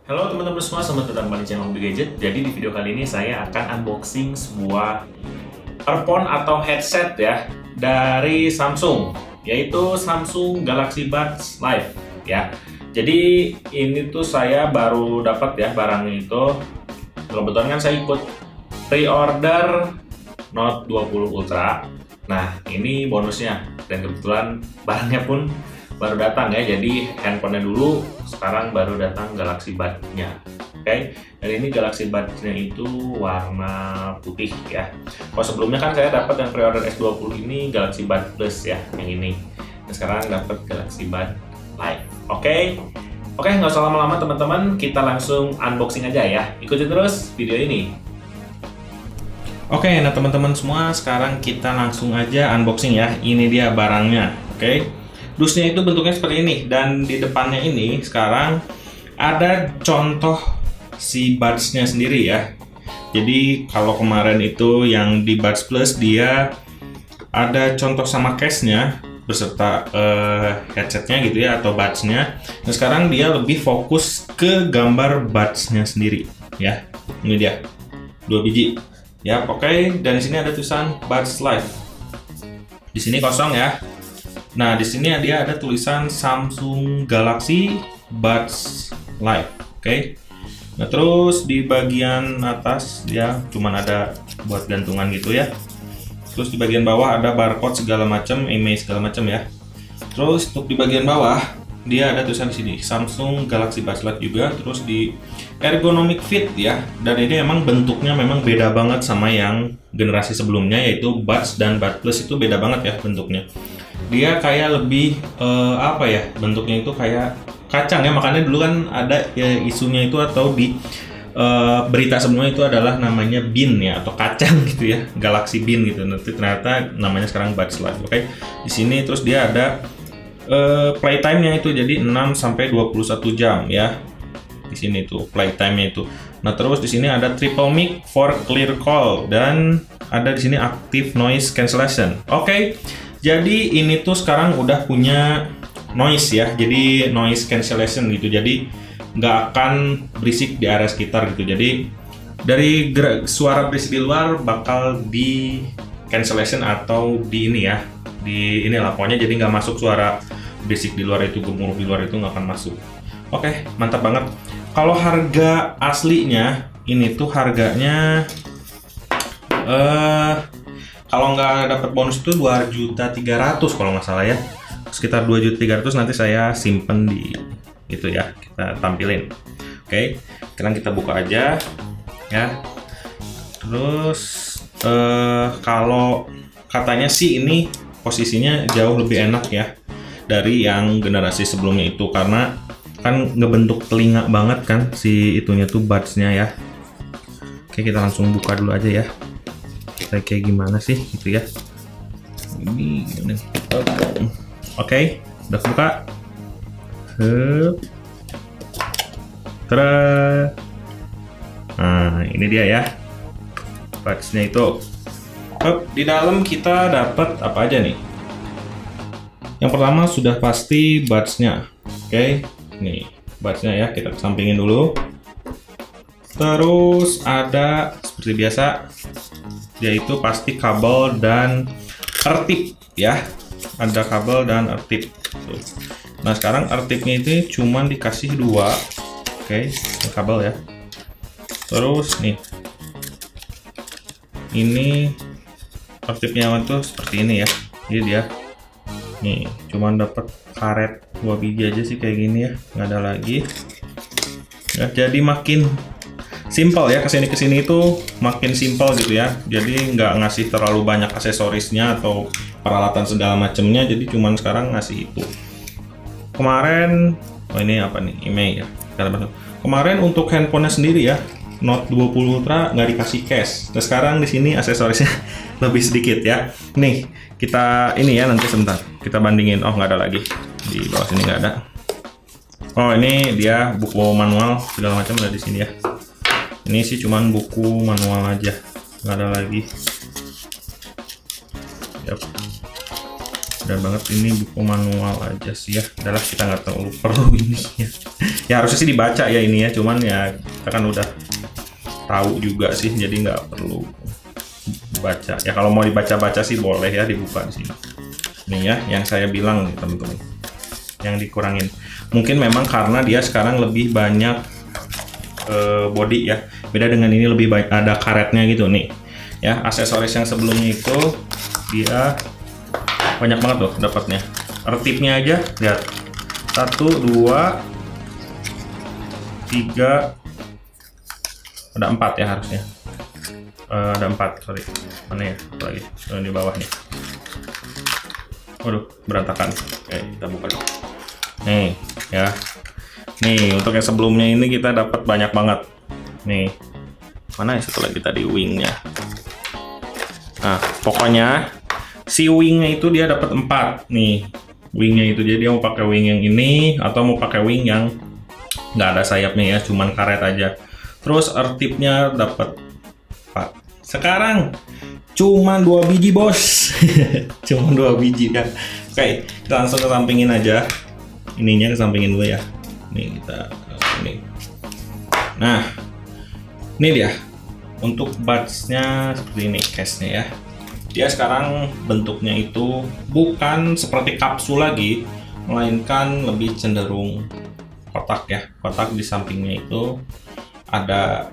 Halo teman-teman semua, selamat datang kembali di channel Hobi Gadget. Jadi di video kali ini saya akan unboxing sebuah earphone atau headset ya dari Samsung, yaitu Samsung Galaxy Buds Live ya. Jadi ini tuh saya baru dapat ya barangnya itu. Kebetulan kan saya ikut pre-order Note 20 Ultra. Nah, ini bonusnya dan kebetulan barangnya pun baru datang ya, jadi handphonenya dulu, sekarang baru datang Galaxy Buds-nya. Oke, dan ini Galaxy Buds-nya itu warna putih ya. Kalau sebelumnya kan saya dapat yang pre-order S20 ini Galaxy Buds Plus ya, yang ini. Dan sekarang dapat Galaxy Buds Live. Oke, nggak usah lama-lama teman-teman, kita langsung unboxing aja ya. Ikutin terus video ini. Oke, nah teman-teman semua, sekarang kita langsung aja unboxing ya. Ini dia barangnya. Oke. Dusnya itu bentuknya seperti ini, dan di depannya ini sekarang ada contoh si buds-nya sendiri ya. Jadi kalau kemarin itu yang di Buds Plus dia ada contoh sama case-nya beserta headsetnya gitu ya, atau buds-nya. Nah sekarang dia lebih fokus ke gambar buds-nya sendiri ya. Ini dia 2 biji ya. Oke, dan di sini ada tulisan Buds Live. Di sini kosong ya. Nah, di sini dia ada tulisan Samsung Galaxy Buds Live. Oke. Nah, terus di bagian atas dia cuman ada buat gantungan gitu ya. Terus di bagian bawah ada barcode segala macam, email segala macam ya. Terus untuk di bagian bawah dia ada tulisan di sini Samsung Galaxy Buds Live juga. Terus di ergonomic fit ya. Dan ini emang bentuknya memang beda banget sama yang generasi sebelumnya, yaitu Buds dan Buds Plus itu beda banget ya bentuknya. Dia kayak lebih apa ya, bentuknya itu kayak kacang ya, makanya dulu kan ada ya, isunya itu atau di berita sebelumnya itu adalah namanya bean ya, atau kacang gitu ya, Galaxy Bean gitu. Nanti ternyata namanya sekarang Buds Live. Oke. Di sini terus dia ada playtime-nya itu, jadi 6 sampai 21 jam ya. Di sini tuh playtime-nya itu. Nah, terus di sini ada triple mic for clear call, dan ada di sini active noise cancellation. Oke. Jadi ini tuh sekarang udah punya noise ya, jadi noise cancellation gitu, jadi nggak akan berisik di area sekitar gitu. Jadi dari suara berisik di luar bakal di cancellation atau di ini ya, di inilah pokoknya, jadi nggak masuk suara berisik di luar itu, gemuruh di luar itu nggak akan masuk. Oke, mantap banget. Kalau harga aslinya ini tuh harganya kalau nggak dapat bonus itu 2.300.000 kalau nggak salah ya, sekitar 2.300.000. Nanti saya simpen di itu ya, kita tampilin. Oke, sekarang kita buka aja ya. Terus kalau katanya sih ini posisinya jauh lebih enak ya dari yang generasi sebelumnya itu, karena kan ngebentuk telinga banget kan si itunya tuh, buds-nya ya. Oke, kita langsung buka dulu aja ya, kayak gimana sih gitu ya. Ini oke, udah buka. Nah, ini dia ya buds-nya itu. Di dalam kita dapat apa aja nih? Yang pertama sudah pasti buds-nya. Oke, nih buds-nya ya, kita kesampingin dulu. Terus ada seperti biasa, yaitu pasti kabel dan eartip ya. Ada kabel dan eartip. Nah, sekarang eartipnya itu cuman dikasih 2. Oke, kabel ya. Terus nih, ini eartipnya itu seperti ini ya. Jadi dia nih cuman dapat karet 2 biji aja sih kayak gini ya, nggak ada lagi ya. Jadi makin simple ya, kesini itu makin simple gitu ya. Jadi nggak ngasih terlalu banyak aksesorisnya atau peralatan segala macamnya, jadi cuman sekarang ngasih itu. Kemarin, oh ini apa nih, email ya. Kemarin untuk handphonenya sendiri ya, Note 20 Ultra nggak dikasih case. Nah sekarang di sini aksesorisnya lebih sedikit ya. Nih kita ini ya, nanti sebentar kita bandingin. Oh nggak ada lagi, di bawah sini nggak ada. Oh ini dia buku manual segala macam ada di sini ya. Ini sih cuman buku manual aja, nggak ada lagi. Yep. Udah banget, ini buku manual aja sih ya. Udahlah, kita nggak terlalu perlu ini ya. Ya harusnya sih dibaca ya ini ya, cuman ya kita kan udah tahu juga sih, jadi nggak perlu baca. Ya kalau mau dibaca-baca sih boleh ya, dibuka di sini. Nih ya, yang saya bilang nih teman-teman, yang dikurangin. Mungkin memang karena dia sekarang lebih banyak body ya. Beda dengan ini lebih banyak ada karetnya gitu nih. Ya, aksesoris yang sebelumnya itu dia banyak banget loh dapatnya. Retipnya aja lihat. 1, 2, 3, ada 4 ya harusnya. Ada 4, sorry. Mana ya? Satu lagi. Di bawah nih. Waduh, berantakan. Oke, kita buka dong. Nih, ya. Nih, untuk yang sebelumnya ini kita dapat banyak banget. Nih. Mana ya satu lagi tadi wingnya? Nah, pokoknya si wingnya itu dia dapat 4 nih. Wingnya itu, jadi dia mau pakai wing yang ini atau mau pakai wing yang nggak ada sayapnya ya, cuman karet aja. Terus retipnya dapat 4. Sekarang cuma 2 biji bos. Cuma 2 biji kan. Oke, kita langsung kesampingin aja. Ininya kesampingin dulu ya. Nih kita ini. Nah, ini dia. Untuk buds-nya seperti ini case-nya ya. Dia sekarang bentuknya itu bukan seperti kapsul lagi, melainkan lebih cenderung kotak ya. Kotak di sampingnya itu ada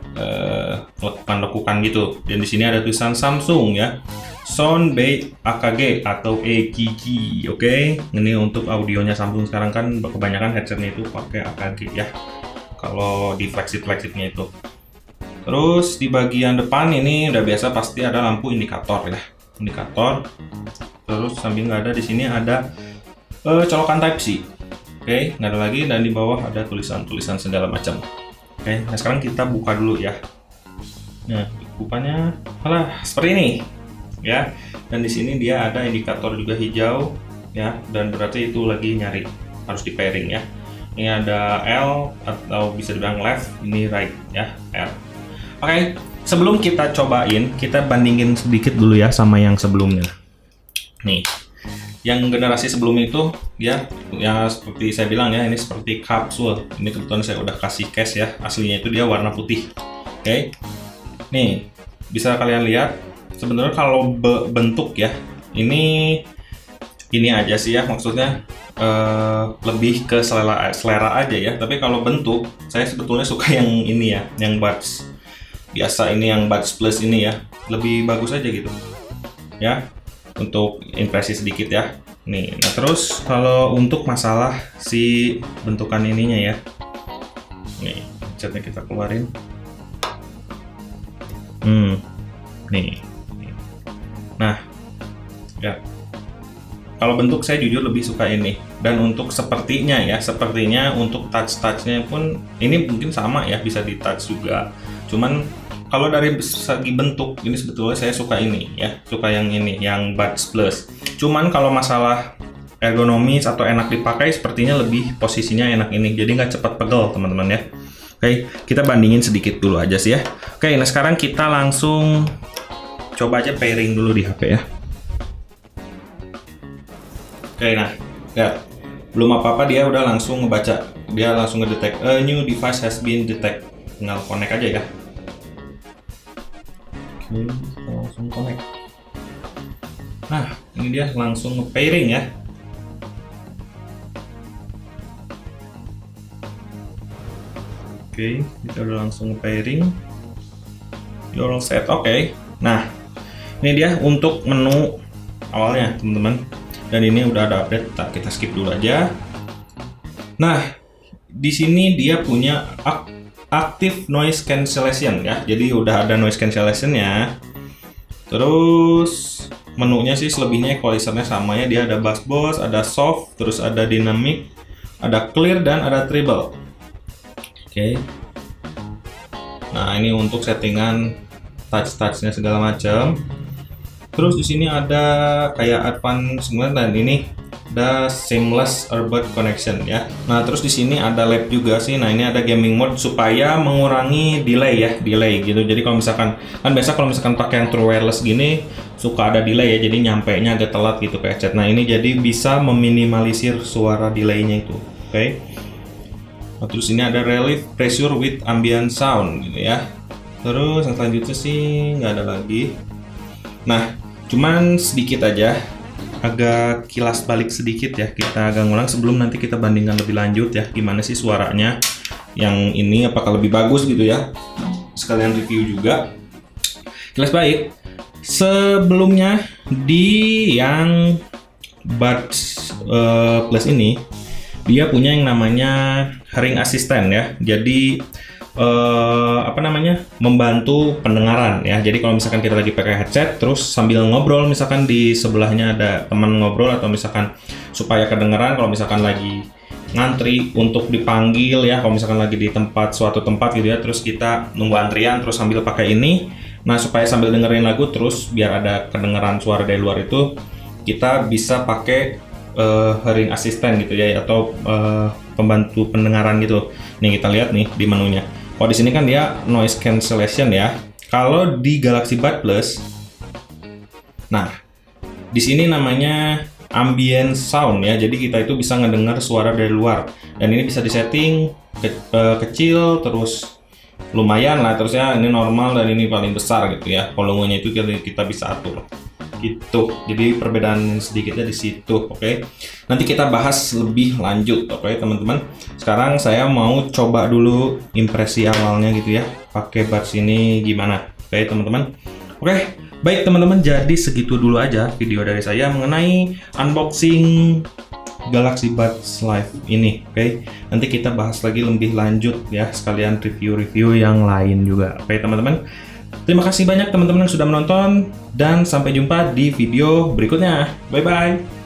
lekukan-lekukan gitu. Dan di sini ada tulisan Samsung ya. Soundbait AKG atau AKG, oke? Ini untuk audionya Samsung sekarang kan kebanyakan headsetnya itu pakai AKG ya. Kalau di flagship-flagshipnya itu. Terus di bagian depan ini udah biasa pasti ada lampu indikator ya. Indikator. Terus sambil nggak ada di sini ada colokan Type C. Oke, nggak ada lagi, dan di bawah ada tulisan-tulisan segala macam. Oke, nah sekarang kita buka dulu ya. Nah, bukanya seperti ini ya. Dan di sini dia ada indikator juga hijau ya, dan berarti itu lagi nyari, harus di pairing ya. Ini ada L atau bisa dibilang left, ini right ya, L. Oke, sebelum kita cobain, kita bandingin sedikit dulu ya sama yang sebelumnya. Nih, yang generasi sebelum itu ya seperti saya bilang ya, ini seperti kapsul. Ini kebetulan saya udah kasih case ya, aslinya itu dia warna putih. Oke, nih bisa kalian lihat sebenarnya kalau bentuk ya, ini aja sih ya, maksudnya lebih ke selera aja ya. Tapi kalau bentuk, saya sebetulnya suka yang ini ya, yang buds biasa ini, yang buds plus ini ya, lebih bagus aja gitu ya. Untuk impresi sedikit ya. Nih, nah terus kalau untuk masalah si bentukan ininya ya, nih catnya kita keluarin. Nih. Nah, ya. Kalau bentuk saya jujur lebih suka ini. Dan untuk sepertinya untuk touch-touchnya pun ini mungkin sama ya, bisa di touch juga. Cuman kalau dari segi bentuk ini sebetulnya saya suka ini ya, suka yang ini, yang buds plus. Cuman kalau masalah ergonomis atau enak dipakai, sepertinya lebih posisinya enak ini, jadi nggak cepat pegel teman-teman ya. Oke, kita bandingin sedikit dulu aja sih ya. Oke, nah sekarang kita langsung coba aja pairing dulu di HP ya. Oke, nah ya, belum apa-apa dia udah langsung ngebaca, dia langsung ngedetect a new device has been detect. Tinggal connect aja ya. Oke, kita langsung connect. Nah, ini dia langsung nge-pairing ya. Oke, kita udah langsung nge-pairing. You're all set. Oke. Nah, ini dia untuk menu awalnya, teman-teman. Dan ini udah ada update. Kita skip dulu aja. Nah, di sini dia punya active noise cancellation ya, jadi udah ada noise cancellation-nya. Terus menunya sih selebihnya equalizernya sama ya, dia ada bass boost, ada soft, terus ada dynamic, ada clear, dan ada treble. Oke. Nah, ini untuk settingan touch-touchnya segala macam. Terus di sini ada kayak advance dan ini ada seamless earbud connection ya. Nah, terus di sini ada lab juga sih. Nah, ini ada gaming mode supaya mengurangi delay gitu. Jadi kalau misalkan kan biasa kalau misalkan pakai yang true wireless gini suka ada delay ya. Jadi nyampainya agak telat gitu ke headset. Nah, ini jadi bisa meminimalisir suara delaynya itu. Oke. Nah, terus ini ada relief pressure with ambient sound gitu ya. Terus yang selanjutnya sih nggak ada lagi. Nah, cuman sedikit aja, agak kilas balik sedikit ya, kita agak ngulang sebelum nanti kita bandingkan lebih lanjut ya, gimana sih suaranya yang ini, apakah lebih bagus gitu ya, sekalian review juga. Kilas balik, sebelumnya di yang Buds Plus ini, dia punya yang namanya Hearing Assistant ya, jadi membantu pendengaran ya. Jadi kalau misalkan kita lagi pakai headset terus sambil ngobrol, misalkan di sebelahnya ada teman ngobrol, atau misalkan supaya kedengeran kalau misalkan lagi ngantri untuk dipanggil ya, kalau misalkan lagi di suatu tempat gitu ya, terus kita nunggu antrian terus sambil pakai ini, nah supaya sambil dengerin lagu terus biar ada kedengeran suara dari luar itu, kita bisa pakai hearing assistant gitu ya, atau pembantu pendengaran gitu. Nih kita lihat nih di menunya. Kalau di sini kan dia noise cancellation ya. Kalau di Galaxy Buds Plus, nah di sini namanya ambient sound ya. Jadi kita itu bisa ngedengar suara dari luar. Dan ini bisa disetting kecil, terus lumayan lah, terusnya ini normal, dan ini paling besar gitu ya. Volumenya itu kita bisa atur. Gitu. Jadi perbedaan sedikitnya di situ, oke. Nanti kita bahas lebih lanjut, oke teman-teman. Sekarang saya mau coba dulu impresi awalnya gitu ya, pakai buds ini gimana, oke teman-teman. Oke, baik teman-teman, jadi segitu dulu aja video dari saya mengenai unboxing Galaxy Buds Live ini, oke. Nanti kita bahas lagi lebih lanjut ya, sekalian review-review yang lain juga, oke teman-teman. Terima kasih banyak teman-teman yang sudah menonton, dan sampai jumpa di video berikutnya. Bye-bye.